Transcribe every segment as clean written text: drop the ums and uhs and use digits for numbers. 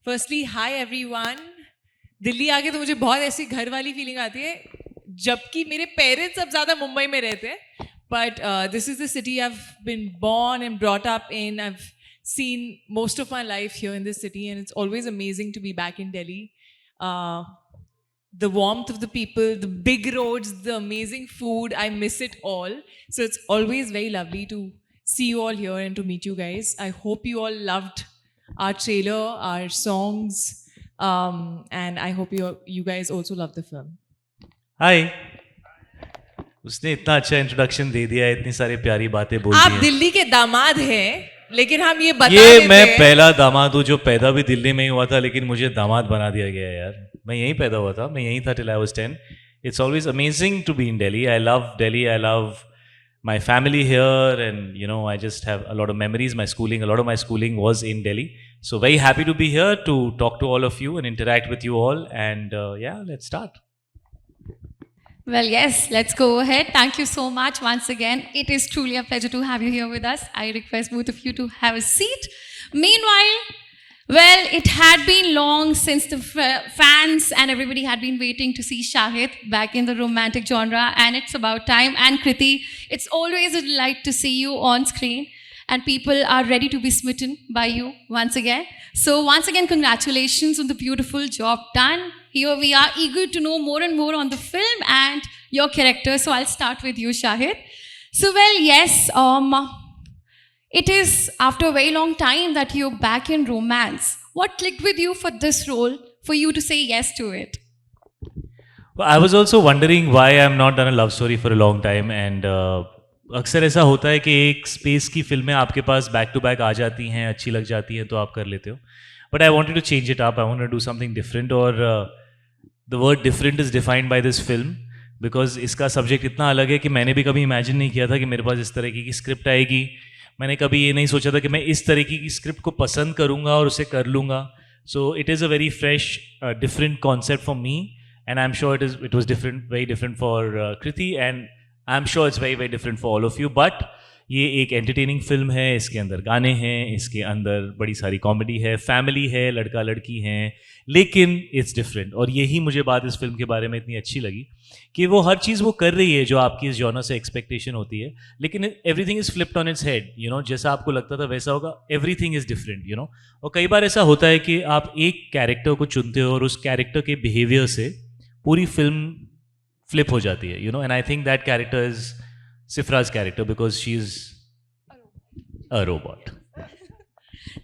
Firstly, hi everyone. Delhi आके तो मुझे बहुत ऐसी घर वाली फीलिंग आती है जबकि मेरे पेरेंट्स अब ज़्यादा मुंबई में रहते हैं but this is the city I've been born and brought up in. I've seen most of my life here in this city and it's always amazing to be back in Delhi. The warmth of the people, the big roads, the amazing food, I miss it all. So it's always very lovely to see you all here and to meet you guys. I hope you all loved our trailer, our songs, and I hope you guys also love the film. हाय उसने इतना अच्छा introduction दे दिया है, इतनी सारी प्यारी बातें बोल दी आप हैं। दिल्ली के दामाद हैं, लेकिन हम ये बता ये देते मैं हैं पहला दामाद हूँ जो पैदा भी दिल्ली में ही हुआ था, लेकिन मुझे दामाद बना दिया गया है यार। मैं यहीं पैदा हुआ था, मैं यहीं था till I was 10. It's always amazing to be in Delhi. I love Delhi. I love my family here, and I just have a lot of memories. A lot of my schooling was in Delhi, so very happy to be here to talk to all of you and interact with you all. And yeah, let's start. Well, yes, let's go ahead. Thank you so much once again. It is truly a pleasure to have you here with us. I request both of you to have a seat. Meanwhile, well, it had been long since the fans and everybody had been waiting to see Shahid back in the romantic genre, and it's about time. And Kriti, it's always a delight to see you on screen, and people are ready to be smitten by you once again. So once again, congratulations on the beautiful job done. Here we are eager to know more and more on the film and your character. So I'll start with you, Shahid. So well, yes, it is after a very long time that you're back in romance. What clicked with you for this role for you to say yes to it? Well, I was also wondering why I'm not done a love story for a long time, and अक्सर ऐसा होता है कि एक space की फिल्में आपके पास back to back आ जाती हैं, अच्छी लग जाती हैं तो आप कर लेते हो. But I wanted to change it up. I want to do something different, और the word different is defined by this film because इसका सब्जेक्ट इतना अलग है कि मैंने भी कभी इमेजिन नहीं किया था कि मेरे पास इस तरीके की स्क्रिप्ट आएगी. मैंने कभी ये नहीं सोचा था कि मैं इस तरीके की स्क्रिप्ट को पसंद करूँगा और उसे कर लूँगा. So it is a very fresh different concept for me, and I am sure it was different, very different for Kriti, and I am sure it's very very different for all of you. But ये एक entertaining film है, इसके अंदर गाने हैं, इसके अंदर बड़ी सारी कॉमेडी है, फैमिली है, लड़का लड़की हैं, लेकिन इट्स डिफरेंट. और यही मुझे बात इस फिल्म के बारे में इतनी अच्छी लगी कि वो हर चीज़ वो कर रही है जो आपकी इस जॉनर से एक्सपेक्टेशन होती है, लेकिन everything is flipped on its head. जैसा आपको लगता था वैसा होगा, एवरीथिंग इज़ डिफरेंट. और कई बार ऐसा होता है कि आप एक कैरेक्टर को चुनते हो और उस कैरेक्टर के बिहेवियर से पूरी फिल्म फ्लिप हो जाती है. And I think that character is Sifra's character because she's a robot.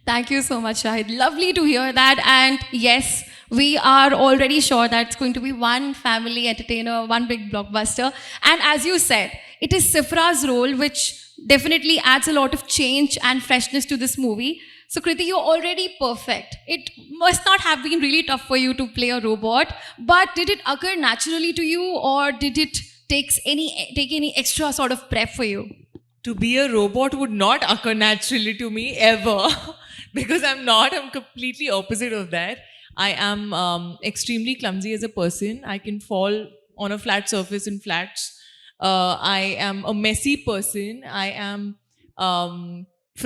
Thank you so much, Shahid. Lovely to hear that. And yes, we are already sure that it's going to be one family entertainer, one big blockbuster. And as you said, it is Sifra's role which definitely adds a lot of change and freshness to this movie. So Kriti, you're already perfect. It must not have been really tough for you to play a robot, but did it occur naturally to you, or did it take any extra sort of prep for you? To be a robot would not occur naturally to me ever because I'm not. I'm completely opposite of that. I am extremely clumsy as a person. I can fall on a flat surface in flats. I am a messy person. I am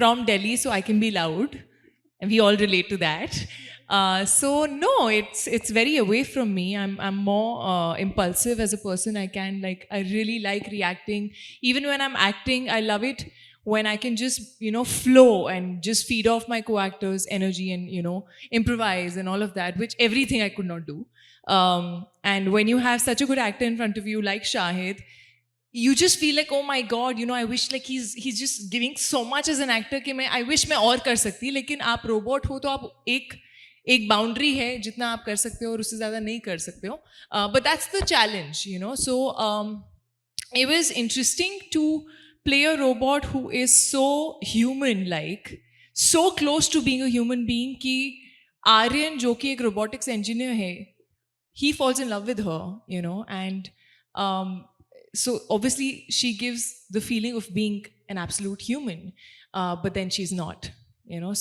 from Delhi, so I can be loud, and we all relate to that. So no, it's very away from me. I'm more impulsive as a person. I really like reacting. Even when I'm acting, I love it when I can just flow and just feed off my co-actors' energy and improvise and all of that, which everything I could not do. And when you have such a good actor in front of you like Shahid, you just feel like, oh my god, I wish like he's just giving so much as an actor कि I wish मैं और कर सकती. लेकिन आप robot हो तो आप एक बाउंड्री है जितना आप कर सकते हो और उससे ज़्यादा नहीं कर सकते हो. But that's the challenge. So it was interesting to play a robot who is so human, like so close to being a human being कि आर्यन जो कि एक रोबोटिक्स इंजीनियर है, he falls in love with her, and so obviously she gives the feeling of being an absolute human, but then she's not,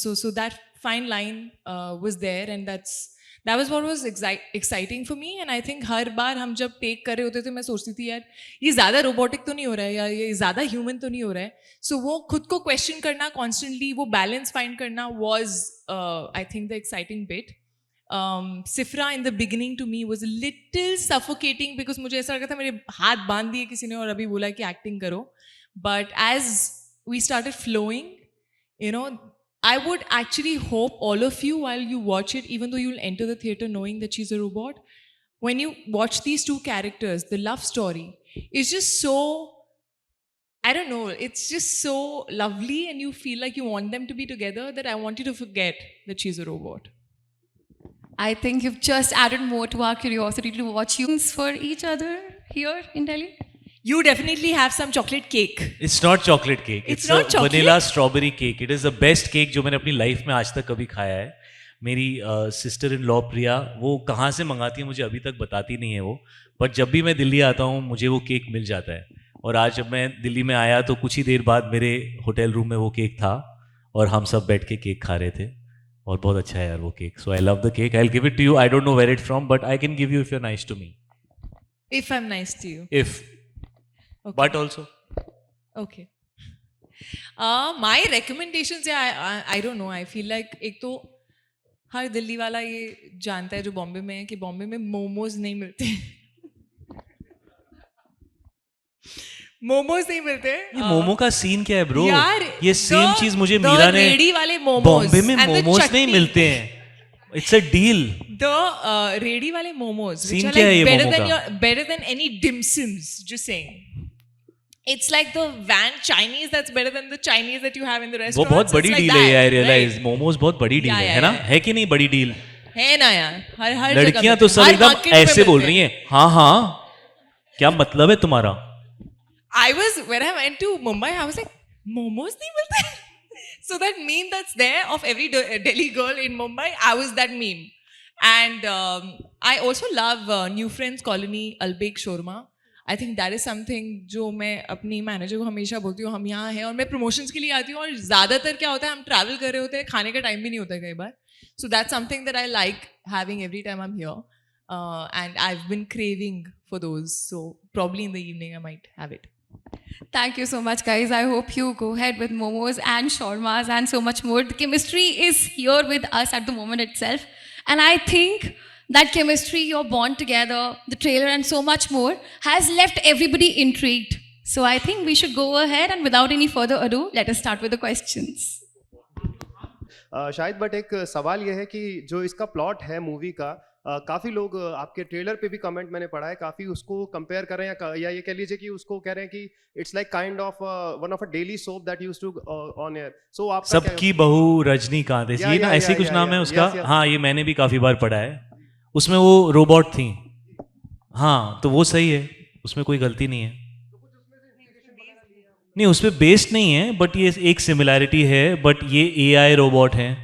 so that fine line was there, and that was what was exciting for me. And I think हर बार हम जब take कर रहे होते थे मैं सोचती थी यार ये ज़्यादा रोबोटिक तो नहीं हो रहा है या ये ज़्यादा ह्यूमन तो नहीं हो रहा है. सो वो खुद को क्वेश्चन करना कॉन्स्टेंटली, वो बैलेंस फाइंड करना was I think the exciting bit. Sifra in the beginning to me was a little suffocating because मुझे ऐसा लगा था मेरे हाथ बांध दिए किसी ने और अभी बोला कि acting करो. But as we started flowing, you know, I would actually hope all of you while you watch it, even though you'll enter the theater knowing that she's a robot, when you watch these two characters, the love story is just so, I don't know, it's just so lovely and you feel like you want them to be together that I want you to forget that she's a robot. I think you've just added more to our curiosity to watch you for each other here in Delhi. You definitely have some chocolate cake. It's not chocolate cake. It's a not chocolate? vanilla strawberry cake. It is the best cake जो मैंने अपनी life में आज तक कभी खाया है. मेरी सिस्टर इन लॉ प्रिया वो कहाँ से मंगाती है मुझे अभी तक बताती नहीं है वो, बट जब भी मैं दिल्ली आता हूँ मुझे वो केक मिल जाता है. और आज जब मैं दिल्ली में आया तो कुछ ही देर बाद मेरे होटल रूम में वो केक था और हम सब बैठ के केक खा रहे थे और बहुत अच्छा है यार वो cake. So I love the cake. I will give it to you. I don't know where it from but I can give you if you are nice to me. If I'm nice to you. If. Okay. But also. Okay. My recommendations, yeah, I don't know. I feel like एक तो हर दिल्ली वाला ये जानता है जो बॉम्बे में है कि बॉम्बे में मोमोज नहीं मिलते. मोमोज नहीं मिलते. ये मोमो का सीन क्या है ब्रो? यार ये सेम चीज मुझे मीरा ने रेडी वाले मोमोज बॉम्बे में मोमोज नहीं मिलते हैं. It's a deal. The ready वाले मोमोज सीन क्या है ये मोमो का? better than any dim sims, just saying. It's like the van Chinese that's better than the Chinese that you have in the वो restaurants. बहुत बड़ी It's like डील है. that, I realise right? Momos बहुत बड़ी डील है ना? है कि नहीं बड़ी डील? है ना यार. हर लड़कियां तो सब एकदम ऐसे बोल रही हैं. हाँ हाँ क्या मतलब है तुम्हारा? When I went to Mumbai, I was like, momos nahi milte. So that meme that's there of every Delhi girl in Mumbai, I was that meme. And I also love New Friends Colony, Albek Shawarma. I think that is something जो मैं अपनी manager को हमेशा बोलती हूँ हम यहाँ हैं और मैं प्रमोशंस के लिए आती हूँ और ज़्यादातर क्या होता है हम ट्रैवल कर रहे होते हैं खाने का टाइम भी नहीं होता है कई बार. So that's something that I like having every time I'm here. And I've been craving for those. So probably in the evening I might have it. Thank you so much, guys. I hope you go ahead with momos and shawarmas and so much more. The chemistry is here with us at the moment itself. And I think that chemistry, your bond together, the trailer and so much more has left everybody intrigued. So I think we should go ahead and without any further ado, let us start with the questions. Shahid but एक सवाल यह है कि जो इसका plot है movie का काफ़ी लोग आपके ट्रेलर पे भी कमेंट मैंने पढ़ा है काफ़ी उसको कंपेयर कर रहे हैं या ये कह लीजिए कि उसको कह रहे हैं कि it's like kind of one of a daily soap that used to on air. So आप सबकी बहू रजनीकांत ये ना ऐसे कुछ नाम है उसका. हाँ ये मैंने भी काफ़ी बार पढ़ा है. उसमें वो रोबोट थी. हाँ तो वो सही है उसमें कोई गलती नहीं है. नहीं उसमें बेस्ड नहीं है बट ये एक सिमिलैरिटी है. बट ये AI रोबोट हैं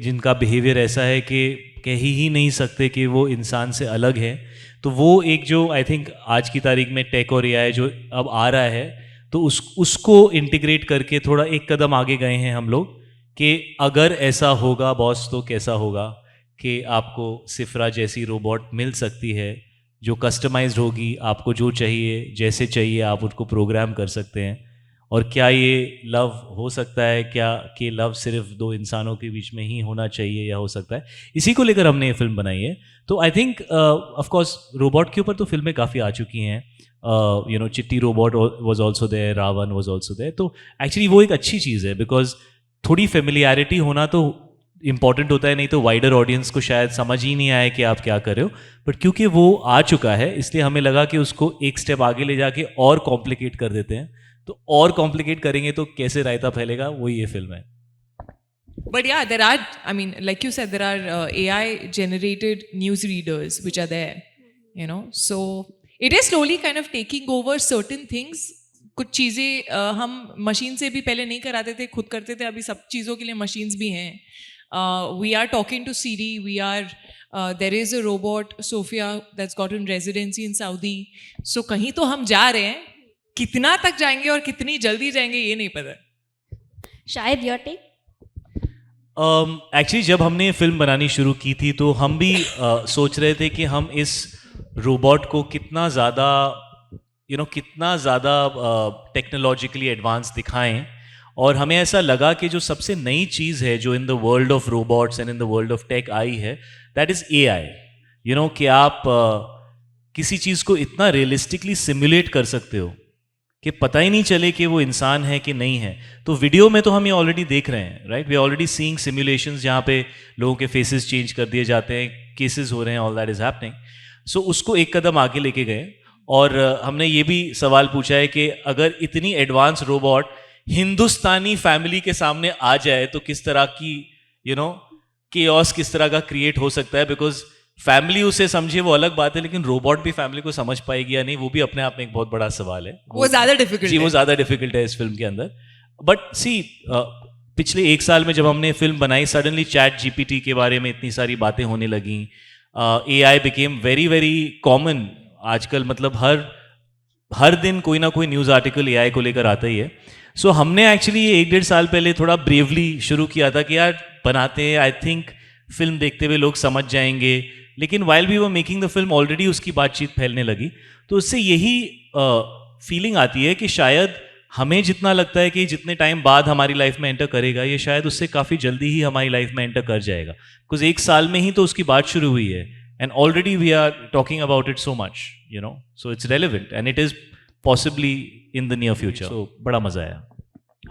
जिनका बिहेवियर ऐसा है कि कह ही नहीं सकते कि वो इंसान से अलग है. तो वो एक जो आई थिंक आज की तारीख में टेक और AI जो अब आ रहा है तो उसको इंटीग्रेट करके थोड़ा एक कदम आगे गए हैं हम लोग कि अगर ऐसा होगा बॉस तो कैसा होगा कि आपको सिफ्रा जैसी रोबोट मिल सकती है जो कस्टमाइज्ड होगी. आपको जो चाहिए जैसे चाहिए आप उसको प्रोग्राम कर सकते हैं. और क्या ये लव हो सकता है क्या कि लव सिर्फ दो इंसानों के बीच में ही होना चाहिए या हो सकता है. इसी को लेकर हमने ये फिल्म बनाई है. तो I think of course robot के ऊपर तो फिल्में काफ़ी आ चुकी हैं. You know Chitti robot was also there, Ravan was also there. तो एक्चुअली वो एक अच्छी चीज़ है बिकॉज थोड़ी फेमिलियरिटी होना तो इम्पॉर्टेंट होता है. नहीं तो वाइडर ऑडियंस को शायद समझ ही नहीं आए कि आप क्या कर रहे हो. बट क्योंकि वो आ चुका है इसलिए हमें लगा कि उसको एक स्टेप आगे ले जाके और कॉम्प्लिकेट कर देते हैं. तो और कॉम्प्लिकेट करेंगे तो कैसे रायता फैलेगा वो ये फिल्म है. But yeah, there are, I mean, like you said, there are AI generated news readers which are there, you know. So it is slowly kind of taking over certain things. कुछ चीज़ें हम machine से भी पहले नहीं कराते थे, खुद करते थे. अभी सब चीज़ों के लिए मशीन्स भी हैं. We are talking to Siri. There is a robot, Sophia, that's gotten residency in Saudi. So कहीं तो हम जा रहे हैं. कितना तक जाएंगे और कितनी जल्दी जाएंगे ये नहीं पता. शायद योर टेक. एक्चुअली जब हमने फिल्म बनानी शुरू की थी तो हम भी सोच रहे थे कि हम इस रोबोट को कितना ज़्यादा टेक्नोलॉजिकली एडवांस दिखाएं और हमें ऐसा लगा कि जो सबसे नई चीज़ है जो in the world of robots and in the world of tech आई है, दैट इज़ AI. कि आप किसी चीज़ को इतना रियलिस्टिकली सिमुलेट कर सकते हो कि पता ही नहीं चले कि वो इंसान है कि नहीं है. तो वीडियो में तो हम ये ऑलरेडी देख रहे हैं, right. We are already seeing simulations जहाँ पे लोगों के फेसेस चेंज कर दिए जाते हैं, केसेस हो रहे हैं, ऑल दैट इज़ हैपनिंग. सो उसको एक कदम आगे लेके गए और हमने ये भी सवाल पूछा है कि अगर इतनी एडवांस रोबोट हिंदुस्तानी फैमिली के सामने आ जाए तो किस तरह की केओस किस तरह का क्रिएट हो सकता है. बिकॉज फैमिली उसे समझे वो अलग बात है, लेकिन रोबोट भी फैमिली को समझ पाएगी या नहीं, वो भी अपने आप में एक बहुत बड़ा सवाल है. वो ज्यादा डिफिकल्ट जी, वो ज़्यादा डिफिकल्ट है इस फिल्म के अंदर. बट सी, पिछले 1 साल में जब हमने फिल्म बनाई, सडनली ChatGPT के बारे में इतनी सारी बातें होने लगी. AI became very very common आजकल. मतलब हर दिन कोई ना कोई न्यूज़ आर्टिकल AI को लेकर आता ही है. सो हमने एक्चुअली ये 1-1.5 साल पहले थोड़ा ब्रेवली शुरू किया था कि यार बनाते हैं, आई थिंक फिल्म देखते हुए लोग समझ जाएंगे. लेकिन while we were making the film already उसकी बातचीत फैलने लगी. तो उससे यही फीलिंग आती है कि शायद हमें जितना लगता है कि जितने टाइम बाद हमारी लाइफ में एंटर करेगा, ये शायद उससे काफ़ी जल्दी ही हमारी लाइफ में एंटर कर जाएगा. बिकॉज 1 साल में ही तो उसकी बात शुरू हुई है and already we are talking about it so much, so it's relevant and it is possibly in the near future. So बड़ा मज़ा आया.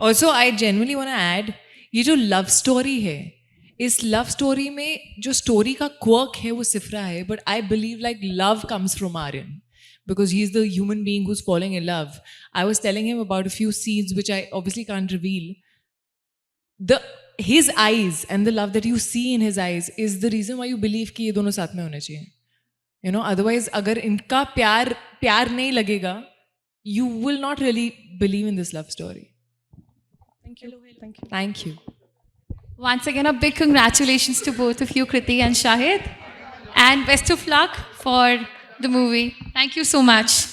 Also I genuinely want to add, ये जो लव स्टोरी है, इस लव स्टोरी में जो story का क्वर्क है वो सिफरा है, but I believe like love comes from Aryan because he is the human being who's falling in love. I was telling him about a few scenes which I obviously can't reveal. His eyes and the love that you see in his eyes is the reason why you believe कि ये दोनों साथ में होने चाहिए. Otherwise अगर इनका प्यार नहीं लगेगा, you will not really believe in this love story. Thank you. Thank you. Thank you. Once again, a big congratulations to both of you, Kriti and Shahid. And best of luck for the movie. Thank you so much.